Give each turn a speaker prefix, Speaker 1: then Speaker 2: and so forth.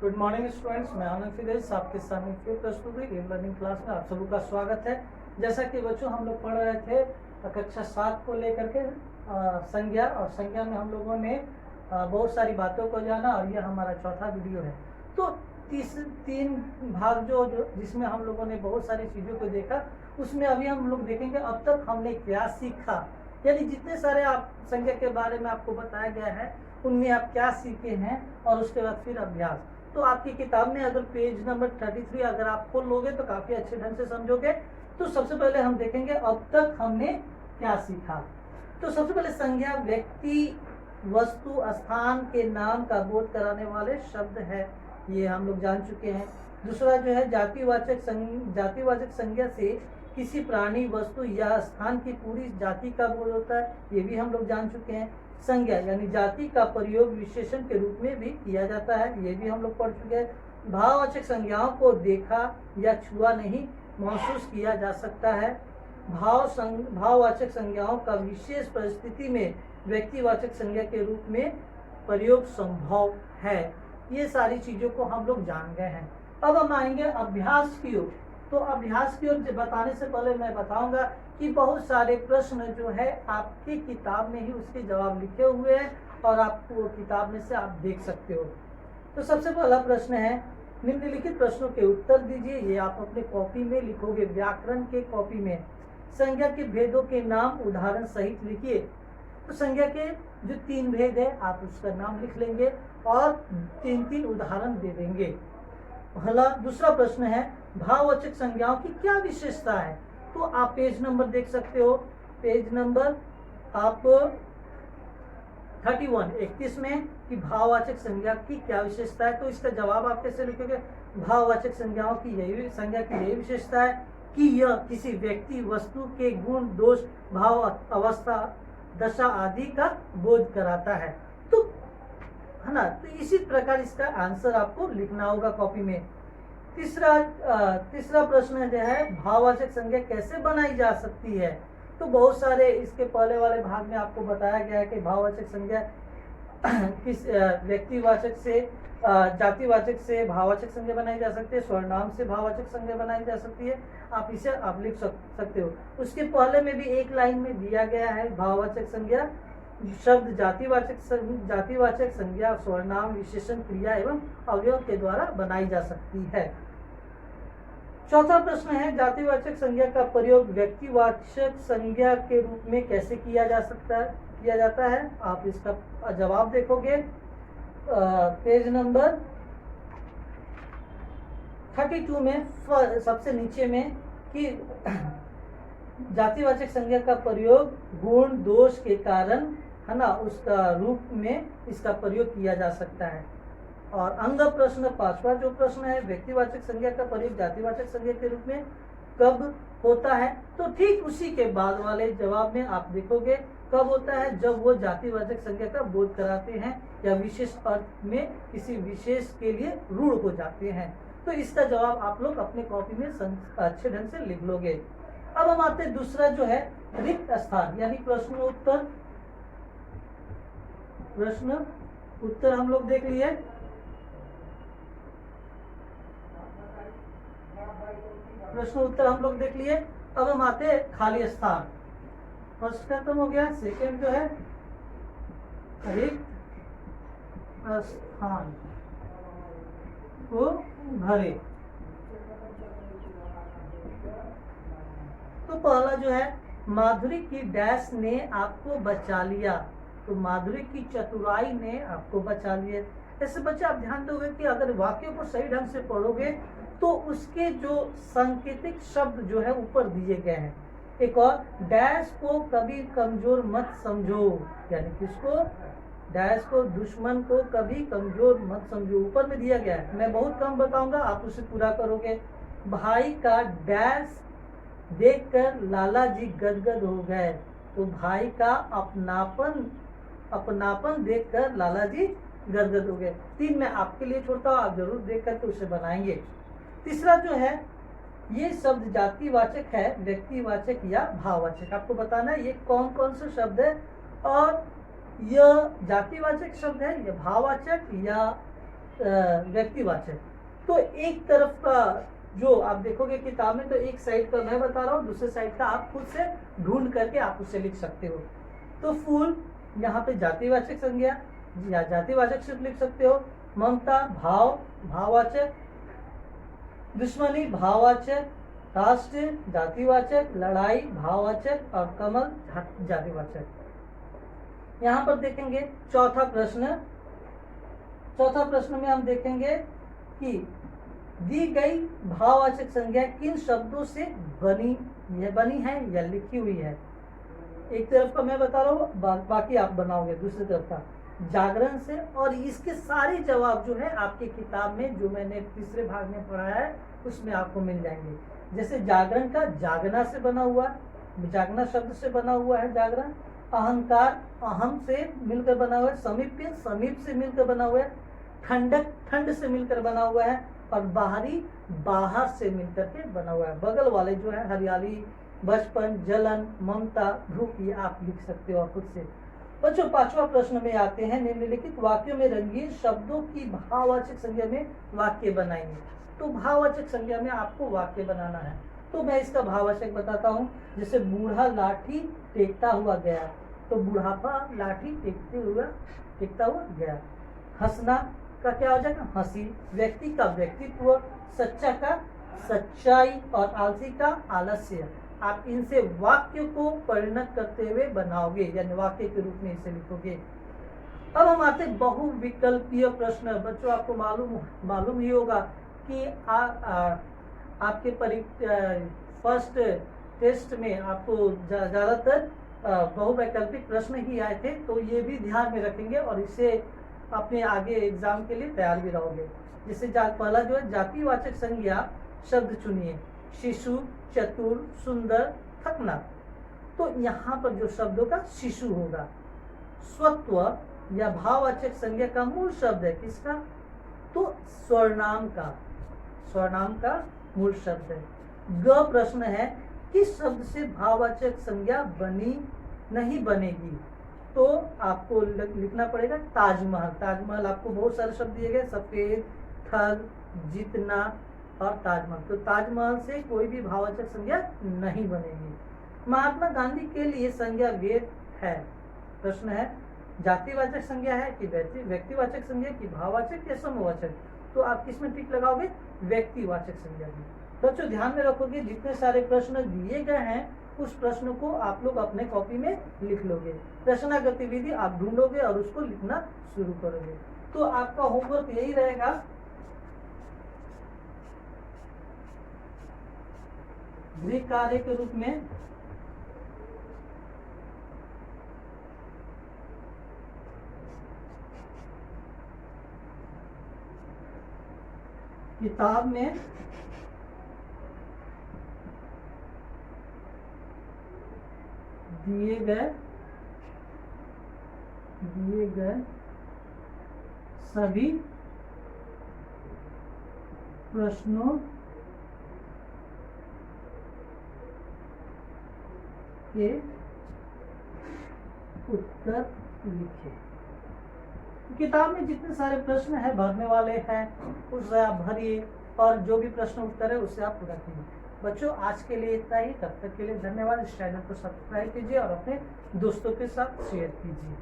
Speaker 1: Good morning students, मैं आनंद फिदेश आपके सामने फिर प्रस्तुत हुई लर्निंग क्लास में आप सबका स्वागत है। जैसा कि बच्चों हम लोग पढ़ रहे थे कक्षा 7 को लेकर के संज्ञा, और संज्ञा में हम लोगों ने बहुत सारी बातों को जाना और यह हमारा चौथा वीडियो है। तो तीन भाग जो जिसमें हम लोगों ने बहुत सारी चीज़ों को देखा, उसमें अभी हम लोग देखेंगे अब तक हमने क्या सीखा, यानी जितने सारे आप संज्ञा के बारे में आपको बताया गया है उनमें आप क्या सीखे हैं, और उसके बाद फिर अभ्यास। तो आपकी किताब में अगर पेज नंबर 33 अगर आप खोल लोगे तो काफी अच्छे ढंग से समझोगे। तो सबसे पहले हम देखेंगे अब तक हमने क्या सीखा। तो सबसे पहले संज्ञा व्यक्ति, वस्तु, स्थान के नाम का बोध कराने वाले शब्द है, ये हम लोग जान चुके हैं। दूसरा जो है जातिवाचक संज्ञा से किसी प्राणी, वस्तु या स्थान की पूरी जाति का बोध होता है, ये भी हम लोग जान चुके हैं। संज्ञा यानी जाति का प्रयोग विशेषण के रूप में भी किया जाता है, ये भी हम लोग पढ़ चुके हैं। भाववाचक संज्ञाओं को देखा या छुआ नहीं, महसूस किया जा सकता है। भाववाचक संज्ञाओं का विशेष परिस्थिति में व्यक्तिवाचक संज्ञा के रूप में प्रयोग संभव है। ये सारी चीजों को हम लोग जान गए हैं। अब हम आएंगे अभ्यास की ओर। तो अभ्यास की ओर बताने से पहले मैं बताऊंगा कि बहुत सारे प्रश्न जो है आपकी किताब में ही उसके जवाब लिखे हुए हैं और आपको किताब में से आप देख सकते हो। तो सबसे पहला प्रश्न है, निम्नलिखित प्रश्नों के उत्तर दीजिए। ये आप अपने कॉपी में लिखोगे, व्याकरण के कॉपी में। संज्ञा के भेदों के नाम उदाहरण सहित लिखिए। तो संज्ञा के जो 3 भेद है आप उसका नाम लिख लेंगे और 3 उदाहरण दे देंगे। दूसरा प्रश्न है, भाववाचक संज्ञाओं की क्या विशेषता है। तो आप पेज नंबर देख सकते हो, पेज नंबर आप 31 में कि भाववाचक संज्ञा की क्या विशेषता है। तो इसका जवाब आप कैसे लिखोगे, भाववाचक संज्ञाओं की यही विशेषता है कि यह किसी व्यक्ति, वस्तु के गुण, दोष, भाव, अवस्था, दशा आदि का बोध कराता है। तो है ना, तो इसी प्रकार इसका आंसर आपको लिखना होगा कॉपी में। तीसरा प्रश्न जो है, भाववाचक संज्ञा कैसे बनाई जा सकती है। तो बहुत सारे इसके पहले वाले भाग में आपको बताया गया है कि भाववाचक संज्ञा किस व्यक्तिवाचक से, जातिवाचक से भाववाचक संज्ञा बनाई जा सकती है, सर्वनाम से भाववाचक संज्ञा बनाई जा सकती है। आप इसे आप लिख सकते हो। उसके पहले में भी एक लाइन में दिया गया है, भाववाचक संज्ञा शब्द जातिवाचक संज्ञा सर्वनाम, विशेषण, क्रिया एवं अवयव के द्वारा बनाई जा सकती है। चौथा प्रश्न है, जातिवाचक संज्ञा का प्रयोग व्यक्तिवाचक संज्ञा के रूप में कैसे किया जाता है। आप इसका जवाब देखोगे पेज नंबर 32 में सबसे नीचे में कि जातिवाचक संज्ञा का प्रयोग गुण, दोष के कारण, है ना, उसका रूप में इसका प्रयोग किया जा सकता है। और अंग प्रश्न 5वां जो प्रश्न है, व्यक्तिवाचक संज्ञा का प्रयोग जातिवाचक संज्ञा के रूप में कब होता है। तो ठीक उसी के बाद वाले जवाब में आप देखोगे कब होता है, जब वो जातिवाचक संज्ञा का बोध कराते हैं या विशेष अर्थ में किसी विशेष के लिए रूढ़ हो जाते हैं। तो इसका जवाब आप लोग अपने कॉपी में अच्छे ढंग से लिख लोगे। अब हम आते हैं दूसरा जो है रिक्त स्थान, यानी प्रश्न उत्तर हम लोग देख लिए। प्रश्न उत्तर हम लोग देख लिए। अब हम आते हैं खाली स्थान। फर्स्ट खत्म हो गया, सेकेंड जो है रिक्त स्थान को भरे। तो पहला जो है, माधुरी की डैश ने आपको बचा लिया। तो माधुरी की चतुराई ने आपको बचा लिया। ऐसे बच्चे आप ध्यान दोगे कि अगर वाक्य को सही ढंग से पढ़ोगे तो उसके जो सांकेतिक शब्द जो है ऊपर दिए गए हैं। एक और, डैश को कभी कमजोर मत समझो, यानी किसको, डैश को, दुश्मन को कभी कमजोर मत समझो, ऊपर में दिया गया है। मैं बहुत कम बताऊंगा, आप उसे पूरा करोगे। भाई का डैश देखकर लाला जी गदगद हो गए। तो भाई का अपनापन देखकर लाला जी गदगद हो गए। 3 मैं आपके लिए छोड़ता हूँ, आप जरूर देख करके उसे बनाएंगे। तीसरा जो है, ये शब्द जातिवाचक है, व्यक्तिवाचक या भाववाचक। आपको बताना है ये कौन कौन से शब्द है, और यह जातिवाचक शब्द है, यह भाववाचक या व्यक्तिवाचक। तो एक तरफ का जो आप देखोगे किताब में, तो एक साइड का मैं बता रहा हूँ, दूसरे साइड का आप खुद से ढूंढ करके आप उसे लिख सकते हो। तो फूल यहाँ पे जातिवाचक संज्ञा या जातिवाचक सिर्फ लिख सकते हो। ममता भाव, भाववाचक। दुश्मनी भाववाचक। राष्ट्र जातिवाचक। लड़ाई भाववाचक। और कमल जातिवाचक। यहाँ पर देखेंगे चौथा प्रश्न। चौथा प्रश्न में हम देखेंगे कि दी गई भाववाचक संज्ञा किन शब्दों से बनी है या लिखी हुई है। एक तरफ का मैं बता रहा हूँ, बाकी आप बनाओगे दूसरी तरफ का। जागरण से। और इसके सारे जवाब जो है आपकी किताब में, जो मैंने तीसरे भाग में पढ़ाया है, उसमें आपको मिल जाएंगे। जैसे जागरण का जागना से बना हुआ, जागना शब्द से बना हुआ है जागरण। अहंकार अहम से मिलकर बना हुआ है। समीप्य समीप से मिलकर बना हुआ है। ठंडक ठंड से मिलकर बना हुआ है। और बाहरी बाहर से मिलकर के बना हुआ है। बगल वाले जो है हरियाली, बचपन, जलन, ममता, धूप, ये आप लिख सकते हो खुद से। बच्चों पांचवा प्रश्न में आते हैं। निम्नलिखित वाक्यों में रंगीन शब्दों की भाववाचक संज्ञा में वाक्य बनाएंगे। तो भाववाचक संज्ञा में आपको वाक्य बनाना है। तो मैं इसका भाववाचक बताता हूँ। जैसे बूढ़ा लाठी टेकता हुआ गया, तो बुढ़ापा लाठी टेकता हुआ गया। हंसना का क्या हो जाएगा, हंसी। व्यक्ति का व्यक्तित्व। सच्चा का सच्चाई। और आलसी का आलस्य। आप इनसे वाक्य को परिणत करते हुए बनाओगे, यानी वाक्य के रूप में इसे लिखोगे। अब हम आते बहुविकल्पीय प्रश्न। बच्चों आपको मालूम ही होगा कि आपके फर्स्ट टेस्ट में आपको ज्यादातर बहुवैकल्पिक प्रश्न ही आए थे, तो ये भी ध्यान में रखेंगे और इसे अपने आगे एग्जाम के लिए तैयार भी रहोगे। जैसे पहला जो है जातिवाचक संज्ञा शब्द चुनिए। शिशु, चतुर, सुंदर, थकना। तो यहाँ पर जो शब्दों का शिशु होगा। स्वत्व या भाववाचक संज्ञा का मूल शब्द है किसका, तो स्वर्णाम का। स्वर्णाम का मूल शब्द है। ग प्रश्न है, किस शब्द से भाववाचक संज्ञा नहीं बनेगी। तो आपको लिखना पड़ेगा ताजमहल। ताजमहल आपको बहुत सारे शब्द दिए गए, सफेद, ठग, जीतना और ताजमहल। तो ताजमहल से कोई भी भाववाचक संज्ञा नहीं बनेगी। महात्मा गांधी के लिए संज्ञा वेद है। प्रश्न है जातिवाचक संज्ञा है कि व्यक्तिवाचक संज्ञा की भाववाचक या समूहवाचक। तो आप किसमें टिक लगाओगे, व्यक्तिवाचक संज्ञा में। बच्चों ध्यान में रखोगे जितने सारे प्रश्न दिए गए हैं उस प्रश्न को आप लोग अपने कॉपी में लिख लोगे। प्रश्न गतिविधि आप ढूंढोगे और उसको लिखना शुरू करोगे। तो आपका होमवर्क यही रहेगा, गृह कार्य के रूप में किताब में दिए गए सभी प्रश्नों के उत्तर लिखे। किताब में जितने सारे प्रश्न हैं भरने वाले हैं उससे आप भरिए और जो भी प्रश्न उत्तर है उससे आप पूरा कीजिए। बच्चों आज के लिए इतना ही। तब तक के लिए धन्यवाद। इस चैनल को सब्सक्राइब कीजिए और अपने दोस्तों के साथ शेयर कीजिए।